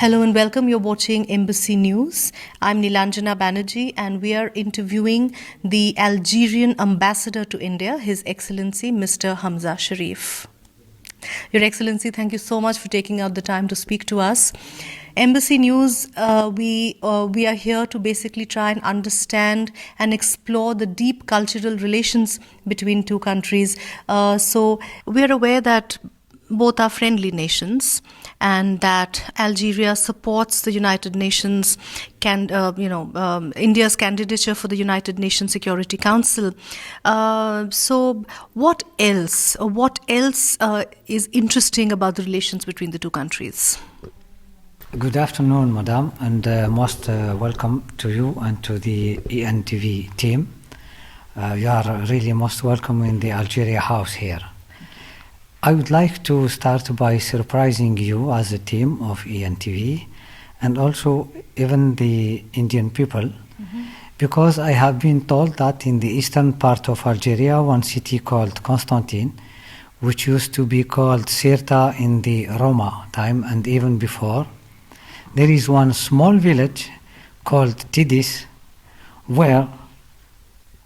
Hello and welcome. You're watching Embassy News. I'm Nilanjana Banerjee and we are interviewing the Algerian ambassador to India, His Excellency Mr. Hamza Sharif. Your Excellency, thank you so much for taking out the time to speak to us. Embassy News, we are here to basically try and understand and explore the deep cultural relations between two countries. So we are aware that both are friendly nations, and that Algeria supports the United Nations, India's candidature for the United Nations Security Council. So, what else? What else is interesting about the relations between the two countries? Good afternoon, Madam, and most welcome to you and to the ENTV team. You are really most welcome in the Algeria house here. I would like to start by surprising you as a team of ENTV and also even the Indian people, because I have been told that in the eastern part of Algeria, one city called Constantine, which used to be called Sirta in the Roma time and even before, there is one small village called Tidis where,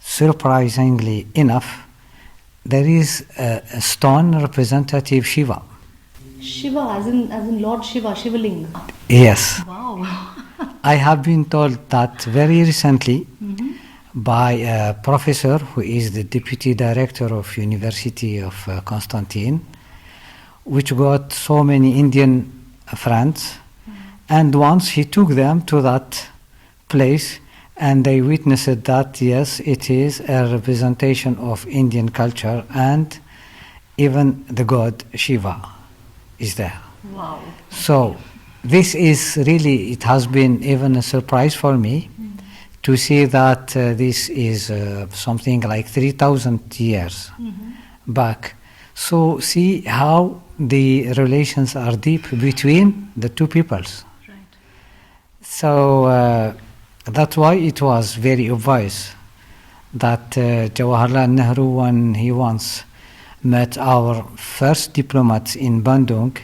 surprisingly enough, there is a stone representative Shiva. Shiva, as in Lord Shiva, Shivaling. Yes. Wow. I have been told that very recently by a professor who is the deputy director of University of Constantine, which got so many Indian friends, and once he took them to that place and they witnessed that, yes, it is a representation of Indian culture, and even the god Shiva is there. Wow. So this is really, it has been even a surprise for me to see that this is something like 3,000 years back. So see how the relations are deep between the two peoples. Right. So that's why it was very obvious that Jawaharlal Nehru, when he once met our first diplomats in Bandung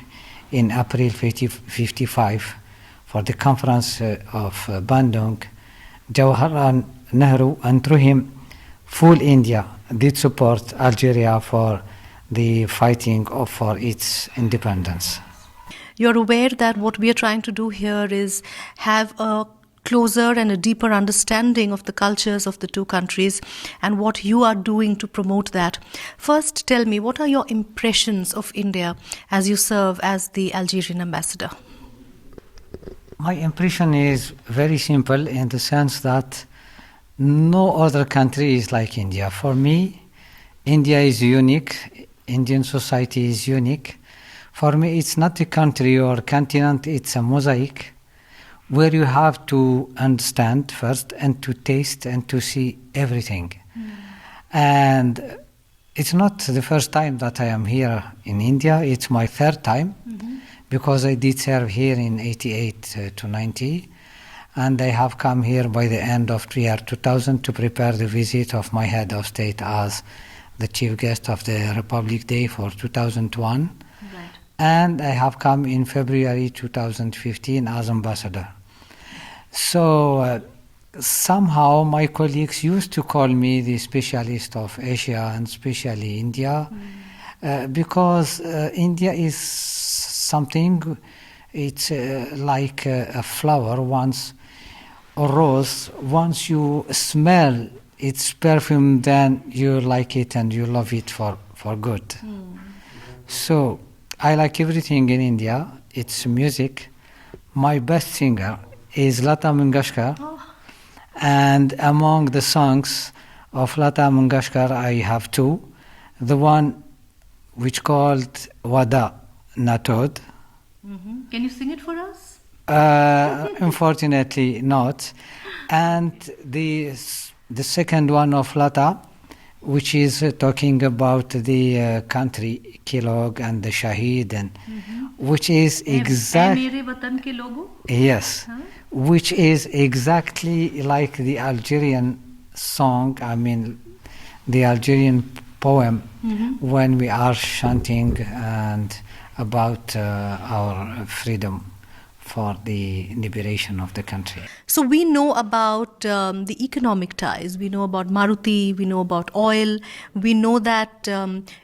in April 1955 for the conference of Bandung, Jawaharlal Nehru, and through him, full India did support Algeria for the fighting for its independence. You're aware that what we are trying to do here is have a closer and a deeper understanding of the cultures of the two countries and what you are doing to promote that. First, tell me, what are your impressions of India as you serve as the Algerian ambassador? My impression is very simple in the sense that no other country is like India. For me, India is unique. Indian society is unique. For me, it's not a country or continent, it's a mosaic where you have to understand first and to taste and to see everything. And it's not the first time that I am here in India, it's my third time, because I did serve here in 88 to 90, and I have come here by the end of the year 2000 to prepare the visit of my head of state as the chief guest of the Republic Day for 2001. Right. And I have come in February 2015 as ambassador. So somehow my colleagues used to call me the specialist of Asia and especially India, because India is something, it's like a flower, once a rose, once you smell its perfume, then you like it and you love it for good. So I like everything in India. It's music. My best singer is Lata Mangeshkar, and among the songs of Lata Mangeshkar I have two. The one which called Wada Natod. Can you sing it for us? Unfortunately not. And the second one of Lata, which is talking about the country, Kilog and the Shahid, and which is exactly, yes, which is exactly like the Algerian song, I mean the Algerian poem, when we are chanting and about our freedom for the liberation of the country. So we know about the economic ties. We know about Maruti. We know about oil. We know that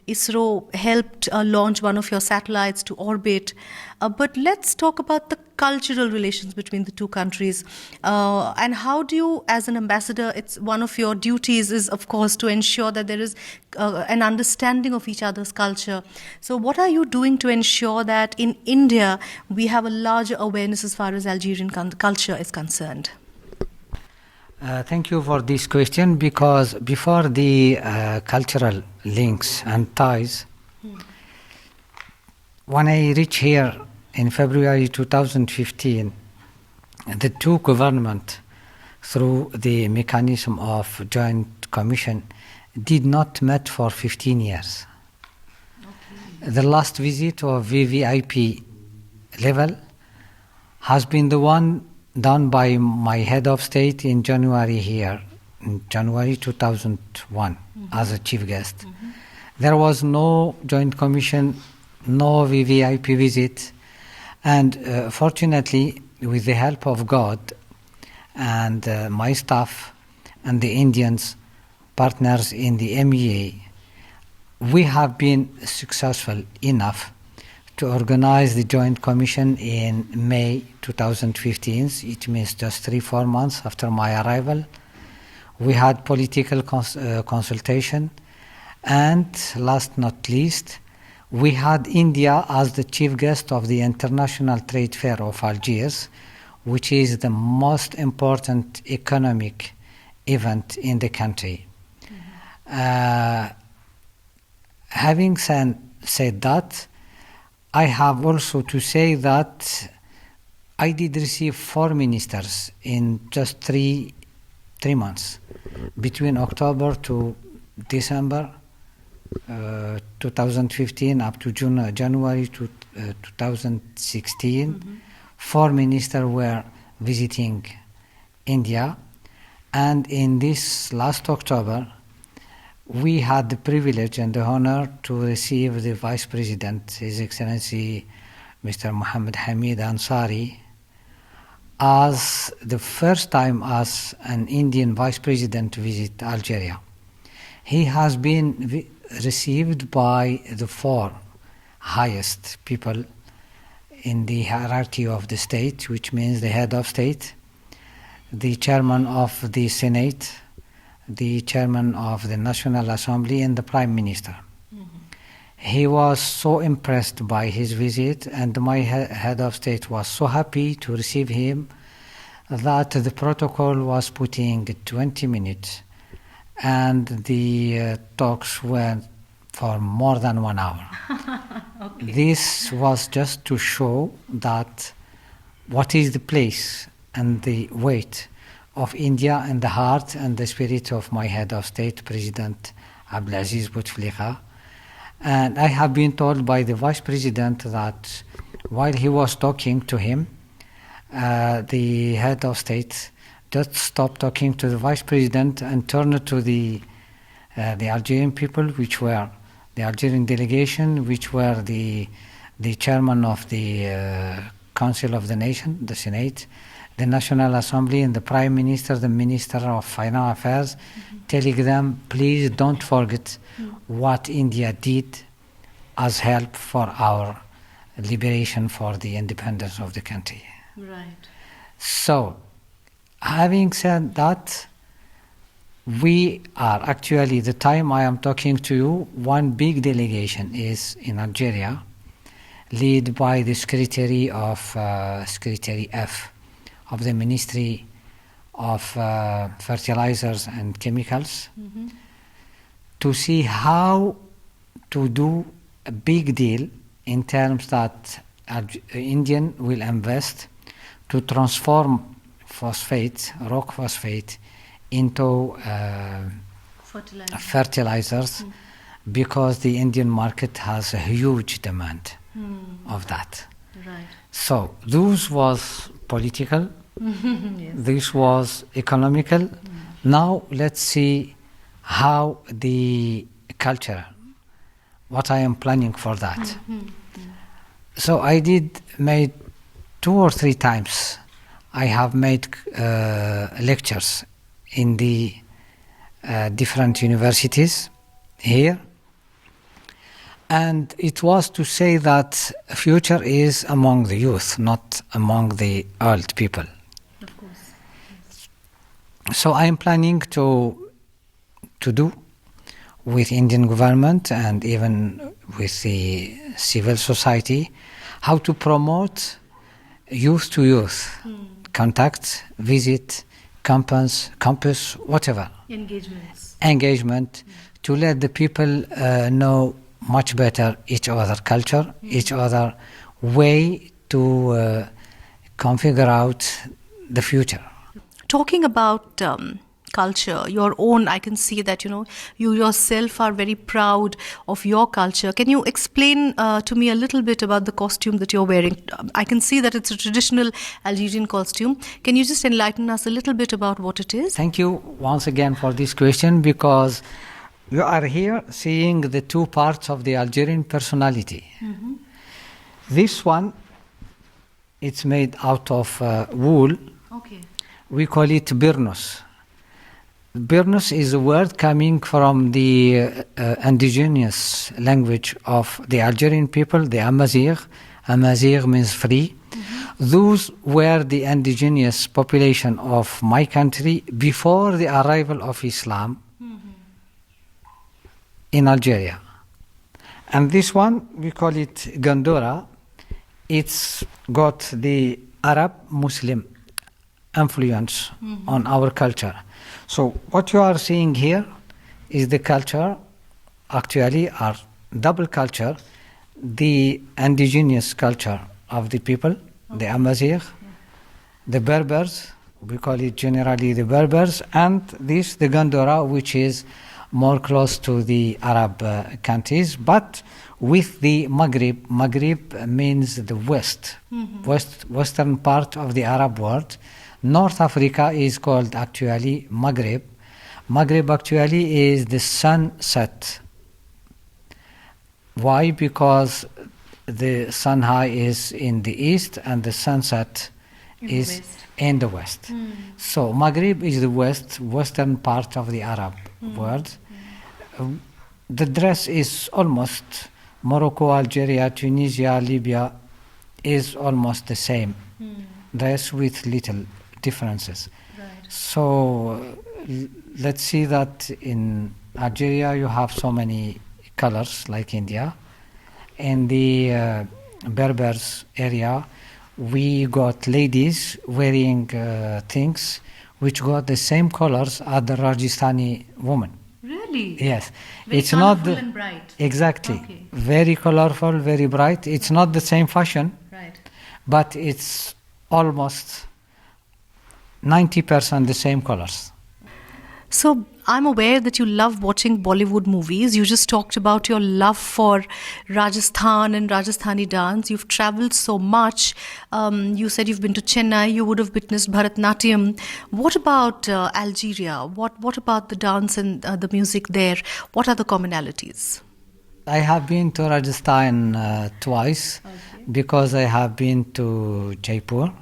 ISRO helped launch one of your satellites to orbit. But let's talk about the cultural relations between the two countries. And how do you, as an ambassador, it's one of your duties is, of course, to ensure that there is an understanding of each other's culture. So what are you doing to ensure that in India we have a larger awareness as far as Algerian culture is concerned? Thank you for this question, because before the cultural links and ties, when I reached here in February 2015, the two governments, through the mechanism of joint commission, did not meet for 15 years. Okay. The last visit of VVIP level has been the one done by my head of state in January here, in January 2001, as a chief guest. There was no joint commission, no VVIP visit, and fortunately, with the help of God and my staff and the Indians partners in the MEA, we have been successful enough to organize the Joint Commission in May 2015. It means just 3-4 months after my arrival. We had political consultation, and last not least, we had India as the chief guest of the International Trade Fair of Algiers, which is the most important economic event in the country. Having said that, I have also to say that I did receive 4 ministers in just three months, between October to December 2015 up to January 2016. 4 ministers were visiting India, and in this last October, we had the privilege and the honor to receive the Vice President, His Excellency Mr. Mohammed Hamid Ansari, as the first time as an Indian Vice President to visit Algeria. He has been received by the 4 highest people in the hierarchy of the state, which means the head of state, the chairman of the Senate, the chairman of the National Assembly, and the Prime Minister. He was so impressed by his visit, and my head of state was so happy to receive him that the protocol was putting 20 minutes, and the talks went for more than 1 hour. Okay. This was just to show that what is the place and the weight of India and the heart and the spirit of my head of state, President Abdelaziz Bouteflika. And I have been told by the Vice President that while he was talking to him, the head of state just stopped talking to the Vice President and turned to the Algerian people, which were the Algerian delegation, which were the chairman of the Council of the Nation, the Senate, the National Assembly, and the Prime Minister, the Minister of Financial Affairs, telling them, please don't forget what India did as help for our liberation, for the independence of the country. Right. So, having said that, we are actually, the time I am talking to you, one big delegation is in Algeria, led by the Secretary of Secretary F of the Ministry of Fertilizers and Chemicals, to see how to do a big deal in terms that Indian will invest to transform phosphate, rock phosphate, into fertilizers, because the Indian market has a huge demand of that. Right. So this was political, yes. This was economical. Now let's see how the culture, what I am planning for that. So I did made 2 or 3 times I have made lectures in the different universities here, and it was to say that future is among the youth, not among the old people. Of course. So I am planning to do with Indian government and even with the civil society how to promote youth to youth contact, visit, campus, whatever. Engagement to let the people know much better each other culture, each other way to configure out the future. Talking about culture, your own, I can see that, you yourself are very proud of your culture. Can you explain to me a little bit about the costume that you're wearing? I can see that it's a traditional Algerian costume. Can you just enlighten us a little bit about what it is? Thank you once again for this question, because you are here seeing the 2 parts of the Algerian personality. Mm-hmm. This one, it's made out of wool. Okay. We call it birnus. Birnus is a word coming from the indigenous language of the Algerian people, the Amazigh. Amazigh means free. Mm-hmm. Those were the indigenous population of my country before the arrival of Islam in Algeria. And this one, we call it Gandora. It's got the Arab Muslim influence on our culture. So what you are seeing here is the culture, actually our double culture, the indigenous culture of the people, the Amazigh, the Berbers, we call it generally the Berbers, and this, the Gandora, which is more close to the Arab countries, but with the Maghreb. Maghreb means the west, western part of the Arab world. North Africa is called actually Maghreb. Maghreb actually is the sunset. Why? Because the sun high is in the east and the sunset is in the west. So Maghreb is the western part of the Arab world. The dress is almost Morocco, Algeria, Tunisia, Libya is almost the same dress with little differences. Right. So let's see that in Algeria you have so many colors like India. In the Berbers area we got ladies wearing things which got the same colors as the Rajasthani woman. Really? Yes. Very it's not colorful and bright. Exactly. Okay. Very colorful, very bright. It's not the same fashion. Right. But it's almost 90% the same colors. So I'm aware that you love watching Bollywood movies. You just talked about your love for Rajasthan and Rajasthani dance. You've traveled so much. You said you've been to Chennai. You would have witnessed Bharatnatyam. What about Algeria? What about the dance and the music there? What are the commonalities? I have been to Rajasthan twice because I have been to Jaipur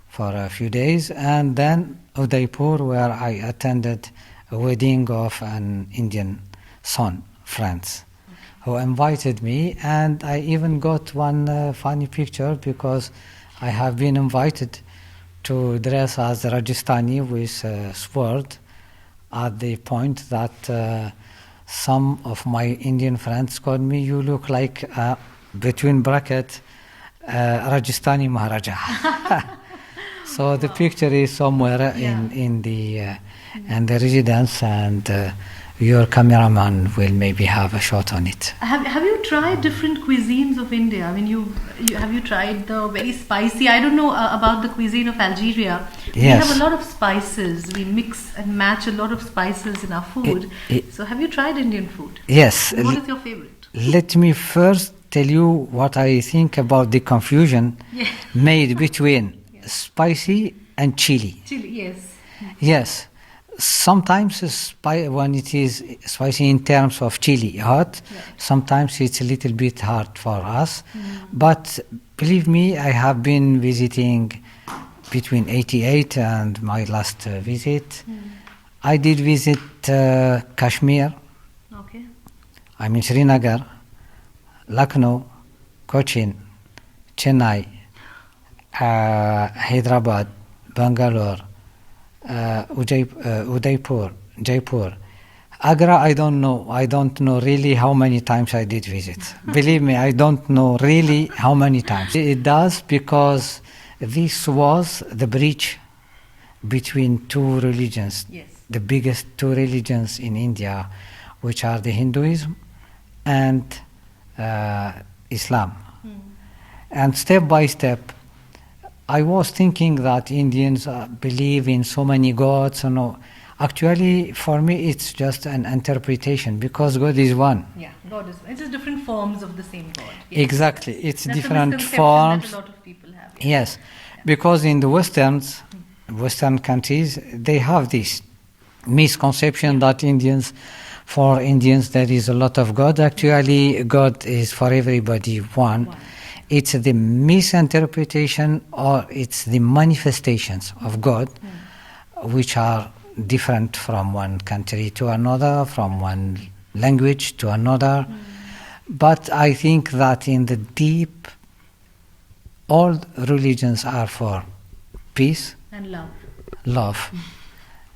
for a few days, and then Udaipur, where I attended a wedding of an Indian son, friends, who invited me, and I even got one funny picture because I have been invited to dress as Rajasthani with a sword at the point that some of my Indian friends called me, you look like, between bracket, Rajasthani Maharaja. So the picture is somewhere in the residence, and your cameraman will maybe have a shot on it. Have you tried different cuisines of India? I mean, have you tried the very spicy? I don't know about the cuisine of Algeria. Yes. We have a lot of spices. We mix and match a lot of spices in our food. So have you tried Indian food? Yes. And what is your favorite? Let me first tell you what I think about the confusion made between spicy and chili. Chili, yes. Yes. Sometimes when it is spicy in terms of chili hot, sometimes it's a little bit hard for us. But believe me, I have been visiting between 88 and my last visit. I did visit Kashmir. Okay. I mean Srinagar, Lucknow, Cochin, Chennai, Hyderabad, Bangalore, Udaipur, Jaipur. Agra, I don't know. I don't know really how many times I did visit. Believe me, I don't know really how many times. It does because this was the bridge between two religions, Yes. the biggest two religions in India, which are the Hinduism and Islam. And step by step, I was thinking that Indians believe in so many gods. No, actually, for me, it's just an interpretation because God is one. Yeah, God is. It's just different forms of the same God. Yes. Exactly, it's That's different a misconception forms. that a lot of people have. Yes, because in the Western countries, they have this misconception that for Indians, there is a lot of God. Actually, God is for everybody one. It's the misinterpretation or it's the manifestations of God, which are different from one country to another, from one language to another. But I think that in the deep, all religions are for peace, And love. love,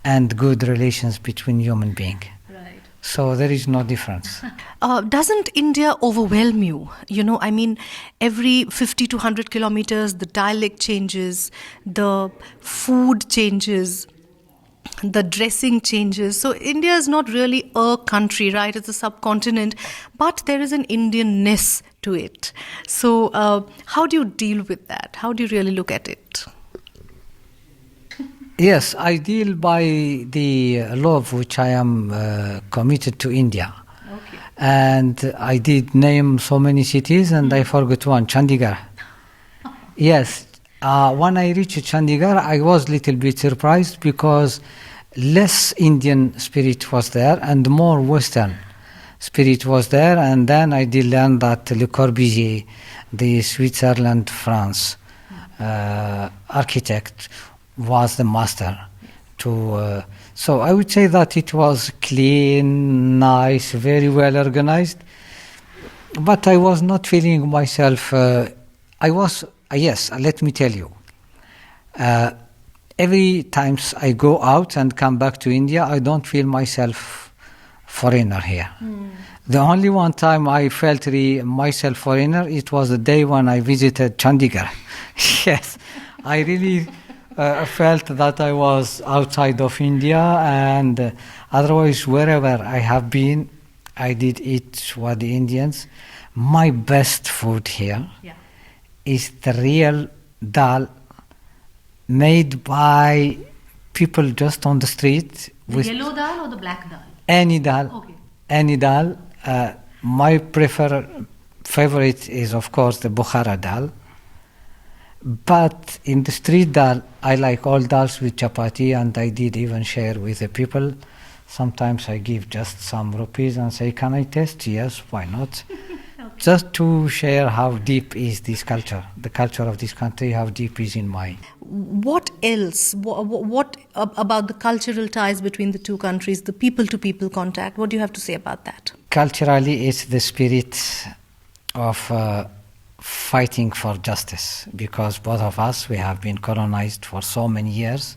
and good relations between human beings. Right. So there is no difference. Doesn't India overwhelm you? You know, I mean, every 50 to 100 kilometers, the dialect changes, the food changes, the dressing changes. So India is not really a country, right? It's a subcontinent, but there is an Indianness to it. So how do you deal with that? How do you really look at it? Yes, I deal by the love which I am committed to India. Okay. And I did name so many cities and I forgot one, Chandigarh. Yes, when I reached Chandigarh, I was a little bit surprised because less Indian spirit was there and more Western spirit was there. And then I did learn that Le Corbusier, the Switzerland, France architect, was the master to so I would say that it was clean, nice, very well organized, but I was not feeling myself I was yes, let me tell you, every times I go out and come back to India, I don't feel myself foreigner here. The only one time I felt myself foreigner, it was the day when I visited Chandigarh. Yes, I really felt that I was outside of India, and otherwise wherever I have been, I did eat what the Indians. My best food here is the real dal made by people just on the street. The with yellow dal or the black dal? any dal. Okay. Any dal. My favorite is of course the Bukhara dal. But in the street dal, I like all dals with chapati, and I did even share with the people. Sometimes I give just some rupees and say, can I taste? Yes, why not? Just to share how deep is this culture, the culture of this country, how deep is in my... What else? What about the cultural ties between the two countries, the people-to-people contact? What do you have to say about that? Culturally, it's the spirit of fighting for justice, because both of us, we have been colonized for so many years.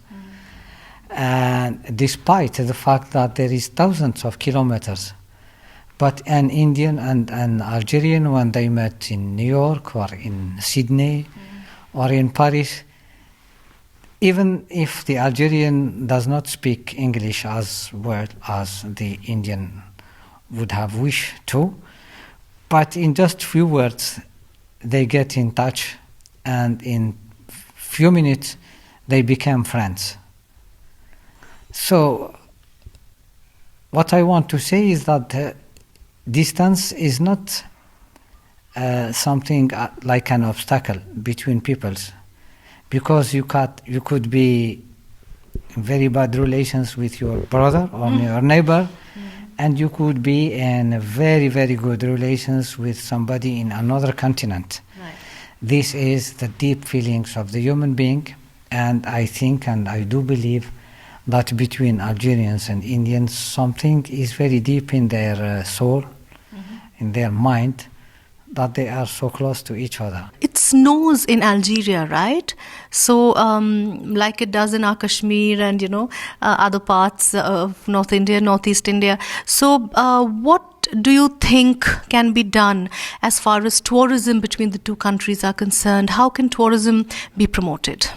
And despite the fact that there is thousands of kilometers, but an Indian and an Algerian, when they met in New York or in Sydney or in Paris, even if the Algerian does not speak English as well as the Indian would have wished to, but in just few words, they get in touch, and in few minutes they became friends. So what I want to say is that distance is not something like an obstacle between peoples, because you could be very bad relations with your brother or your neighbor, and you could be in very, very good relations with somebody in another continent. Right. This is the deep feelings of the human being, and I think and I do believe that between Algerians and Indians something is very deep in their soul, in their mind, that they are so close to each other. It snows in Algeria, right? So, like it does in our Kashmir and other parts of North India, Northeast India. So, what do you think can be done as far as tourism between the two countries are concerned? How can tourism be promoted?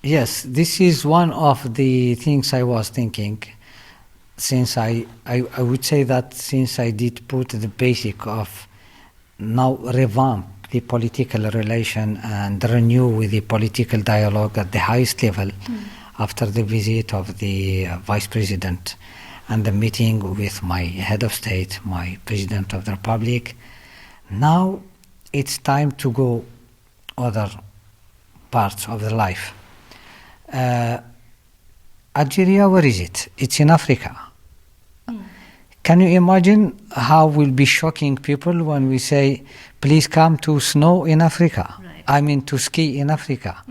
Yes, this is one of the things I was thinking. Since I would say that since I did put the basic of now revamp the political relation and renew with the political dialogue at the highest level after the visit of the Vice President and the meeting with my head of state, my President of the Republic. Now it's time to go other parts of the life. Algeria, where is it? It's in Africa. Can you imagine how will be shocking people when we say, please come to snow in Africa? Right. I mean to ski in Africa.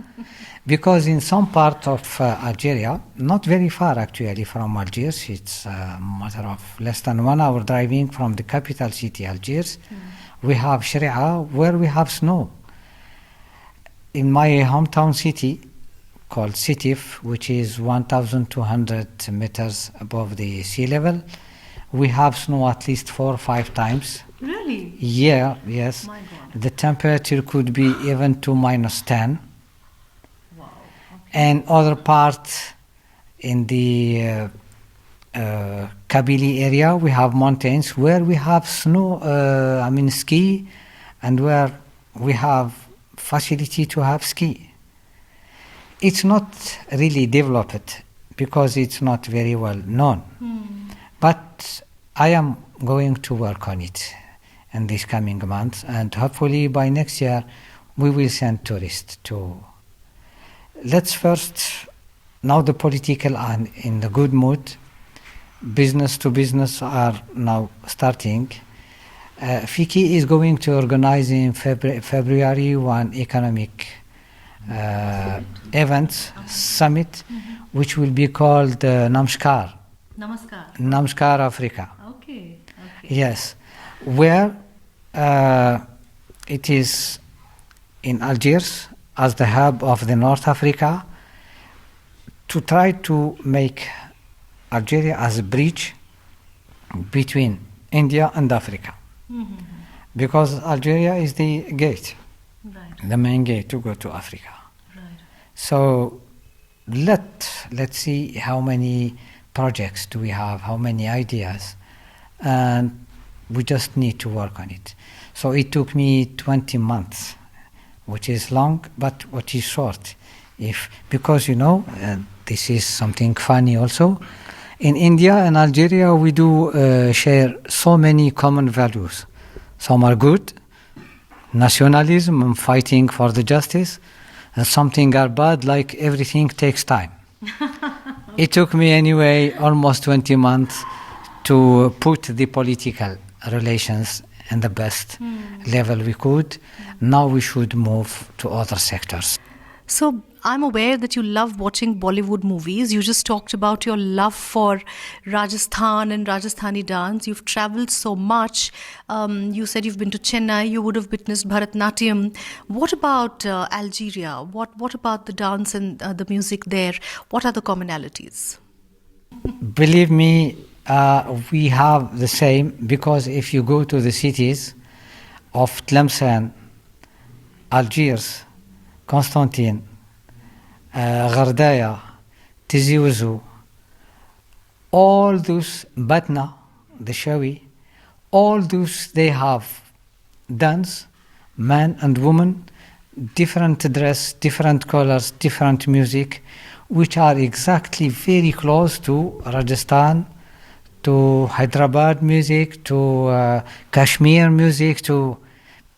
Because in some part of Algeria, not very far actually from Algiers, it's a matter of less than 1 hour driving from the capital city, Algiers, we have Sharia where we have snow. In my hometown city, called Sitif, which is 1,200 meters above the sea level, we have snow at least 4 or 5 times. Really? Yeah, yes. My God. The temperature could be even to -10. Wow. Okay. And other parts in the Kabylie area, we have mountains where we have snow, ski, and where we have facility to have ski. It's not really developed because it's not very well known. But I am going to work on it in this coming month, and hopefully by next year we will send tourists to. Let's first, now the political are in the good mood, business to business are now starting. Fiki is going to organize in February one economic event, summit, which will be called Namaskar. Namaskar Africa. Okay. Yes, where it is in Algiers as the hub of the North Africa, to try to make Algeria as a bridge between India and Africa. Because Algeria is the gate, the main gate to go to Africa. So let's see how many projects do we have, how many ideas, and we just need to work on it. So it took me 20 months, which is long, but what is short. Because this is something funny also. In India and Algeria, we do share so many common values. Some are good, nationalism and fighting for the justice, and something are bad, like everything takes time. It took me anyway almost 20 months to put the political relations in the best level we could. Now we should move to other sectors. So I'm aware that you love watching Bollywood movies. You just talked about your love for Rajasthan and Rajasthani dance. You've traveled so much. You said you've been to Chennai. You would have witnessed Bharatnatyam. What about Algeria? What about the dance and the music there? What are the commonalities? Believe me, we have the same, because if you go to the cities of Tlemcen, Algiers, Constantine, Gardaya, Tizi Ouzou, all those, Batna, the Shawi, all those, they have dance, man and woman, different dress, different colors, different music, which are exactly very close to Rajasthan, to Hyderabad music, to Kashmir music, to,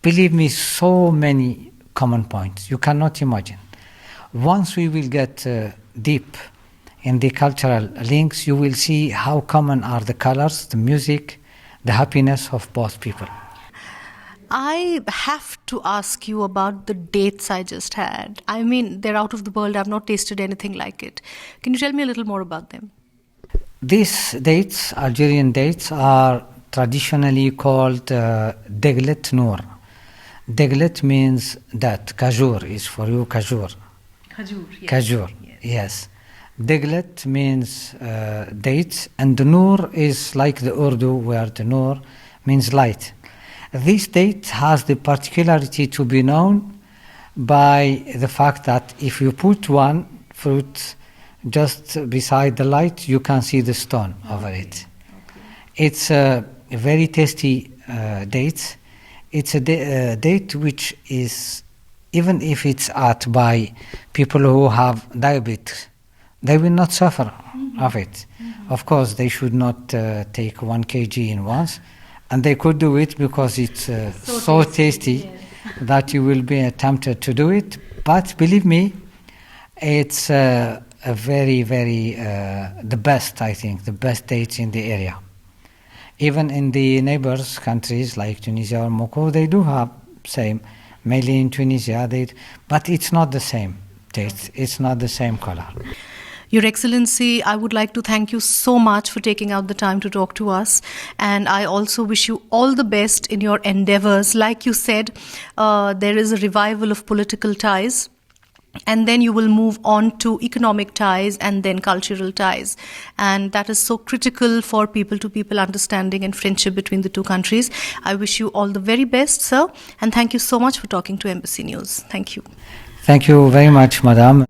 believe me, so many common points. You cannot imagine. Once we will get deep in the cultural links, you will see how common are the colors, the music, the happiness of both people. I have to ask you about the dates I just had. I mean, they're out of the world. I've not tasted anything like it. Can you tell me a little more about them? These dates, Algerian dates, are traditionally called Deglet Noor. Deglet means that. Kajur is for you, Kajur. Khajur, yes. Kajur, yes. Deglet means dates, and the Noor is like the Urdu word Noor means light. This date has the particularity to be known by the fact that if you put one fruit just beside the light, you can see the stone over it. It's a very tasty date. It's a date which is, even if it's ate by people who have diabetes, they will not suffer of it. Of course, they should not take 1 kg in once, and they could do it because it's so tasty that you will be tempted to do it. But believe me, it's a very, very, the best, I think, the best dates in the area. Even in the neighbors countries like Tunisia or Morocco, they do have same, mainly in Tunisia, but it's not the same taste, it's not the same color. Your Excellency, I would like to thank you so much for taking out the time to talk to us. And I also wish you all the best in your endeavors. Like you said, there is a revival of political ties. And then you will move on to economic ties and then cultural ties. And that is so critical for people-to-people understanding and friendship between the two countries. I wish you all the very best, sir. And thank you so much for talking to Embassy News. Thank you. Thank you very much, Madam.